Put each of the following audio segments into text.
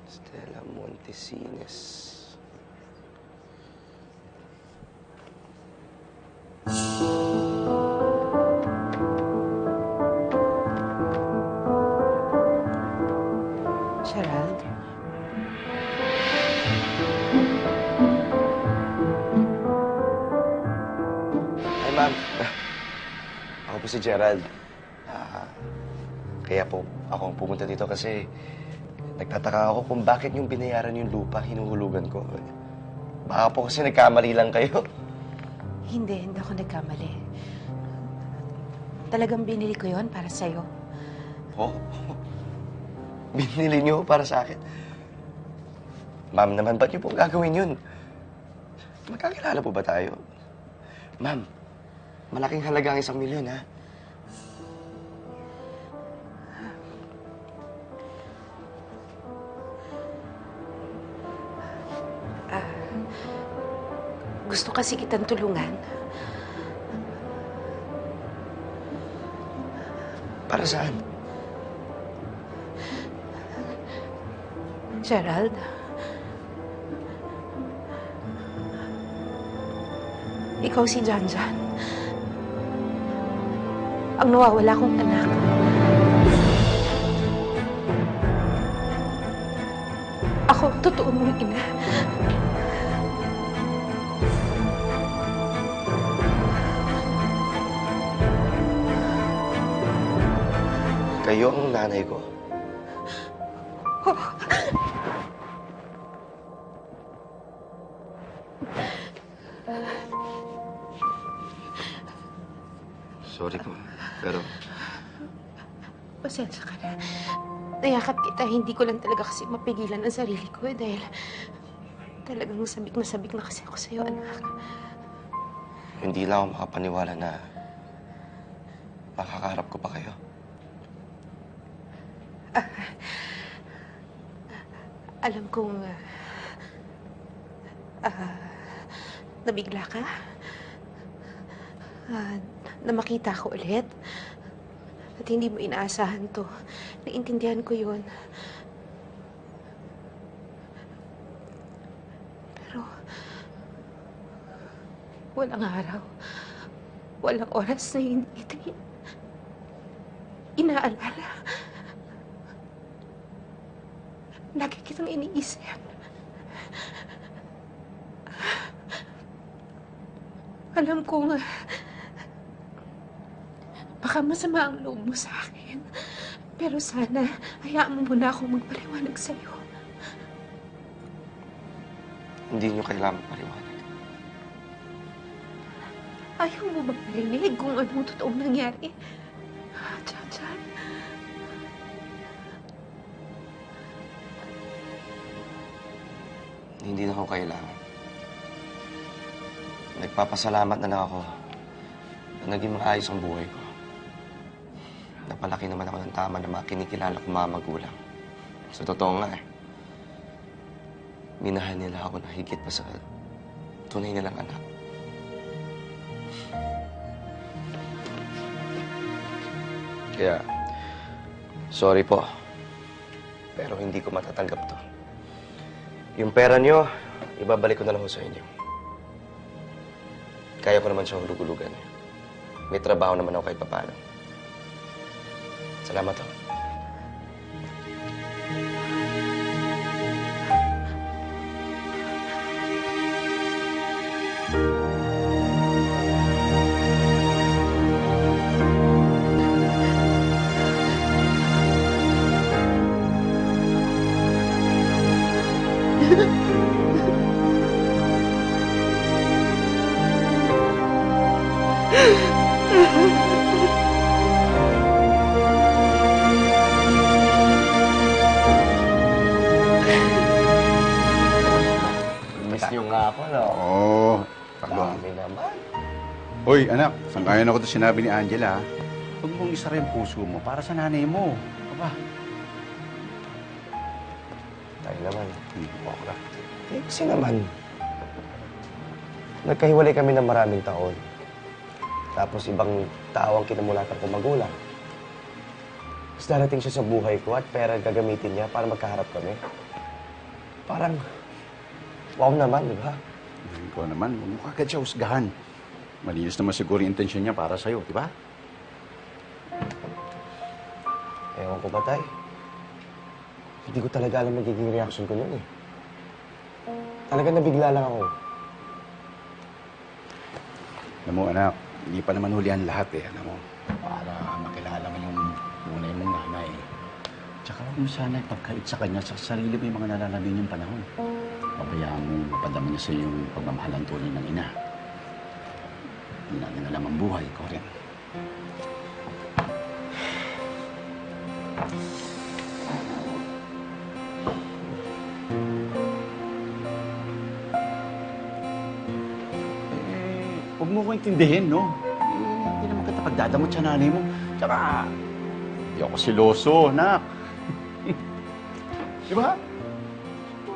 Stella Montesines. Gerald? Ay, ma'am. Ako po si Gerald. Kaya po ako ang pumunta dito kasi nagtataka ako kung bakit yung binayaran yung lupa, hinuhulugan ko. Baka po kasi nagkamali lang kayo. Hindi ako nagkamali. Talagang binili ko yon para sa'yo. Oh, binili niyo para sa akin. Ma'am naman, ba't niyo po gagawin yun? Magkakilala po ba tayo? Ma'am, malaking halaga ang 1,000,000, ha? Gusto kasi kitang tulungan. Para saan? Gerald? Ikaw si Janjan. Ang nawawala kong anak. Ako ang totoo mong ina. Kayo ang nanay ko. Sorry po, pero... Pasensya ka na. Nayakap kita, hindi ko lang talaga kasi mapigilan ang sarili ko dahil talagang sabik na kasi ako sa'yo, anak. Hindi lang ako makapaniwala na makakaharap ko pa kayo. Alam kong nabigla ka. Na makita ko ulit. At hindi mo inaasahan to. Naintindihan ko yun. Pero walang araw, walang oras na hindi kita inaalala. Lagi kitang iniisip. Alam kong baka masama ang loob mo sa akin. Pero sana, hayaan mo muna akong magpaliwanag sa'yo. Hindi niyo kailangan paliwanag. Ayaw mo bang marinig kung anong totoong nangyari? Janjan. Hindi na ako kailangan. Nagpapasalamat na lang ako na naging maayos ang buhay ko. Napalaki naman ako ng tama ng mga kinikilala kong mga magulang. Sa totoo nga minahal nila ako na higit pa sa tunay nilang anak. Kaya, sorry po. Pero hindi ko matatanggap to. Yung pera niyo, ibabalik ko na lang ho sa inyo. Kaya ko naman siya hulug-hulugan. May trabaho naman ako kahit papaano. Salamat ho. Miss niyo nga ako, no? Oo. Dami naman. Hoy, anak, sangayon ako ito sinabi ni Angela. Huwag mong isara yung puso mo para sa nanay mo. Aba. Tayo naman. Okra. Eh, kasi naman, nagkahiwalay kami ng maraming taon. Tapos ibang tao ang kinamulatan kong magulang. Tapos darating siya sa buhay ko at pera gagamitin niya para magkaharap kami. Parang, wow naman, di ba? Ikaw naman, huwag mo kagad siya husgahan. Malinis naman siguro yung intensyon niya para sa'yo, di ba? Ewan ko ba, Tay? Hindi ko talaga alam magiging reaction ko nun eh. Talaga nabigla lang ako. Alam mo, anak, hindi pa naman huli ang lahat eh, alam mo. Para makilala mo yung tunay mong nanay. Tsaka huwag mo sana ipagkait sa kanya sa sarili mo yung mga nalalabi niyong panahon. Pabayaan mo mapadama niya sa yung pagmamahal ang tunay ng ina. Hindi natin alam ang buhay, ikaw rin. Huwag mo ko intindihin, no? Hindi naman kita pagdadamot sa nanay mo. Tsaka, hindi ako siloso, nak. Di ba?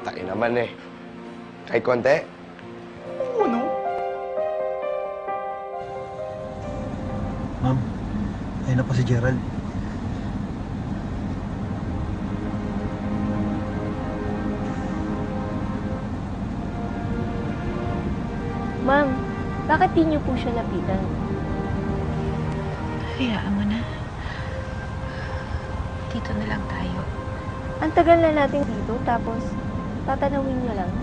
Tayo naman eh. Kahit konti. Oo, no? Ma'am, ayun na po si Gerald. Ma'am, bakit di niyo po siya lapitan? Hayaan mo na. Dito na lang tayo. Ang tagal na natin dito, tapos tatanawin niyo lang.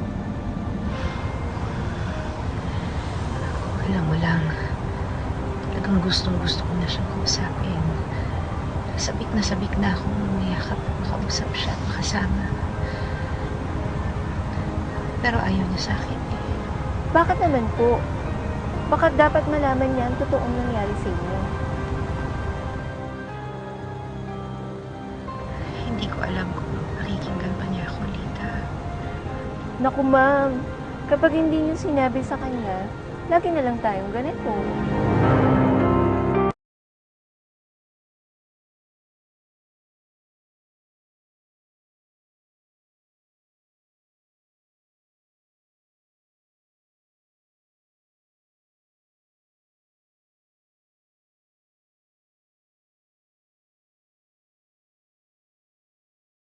Alam mo lang, talagang gustong-gusto ko na siyang kausapin. Sabik na akong umiyakap at makausap siya at makasama. Pero ayaw niya sa akin eh. Bakit naman po? Baka dapat malaman niya ang totoong nangyari sa inyo. Hindi ko alam kung pakikinggan pa niya ako, Lita. Naku ma'am, kapag hindi niyo sinabi sa kanya, lagi na lang tayong ganito.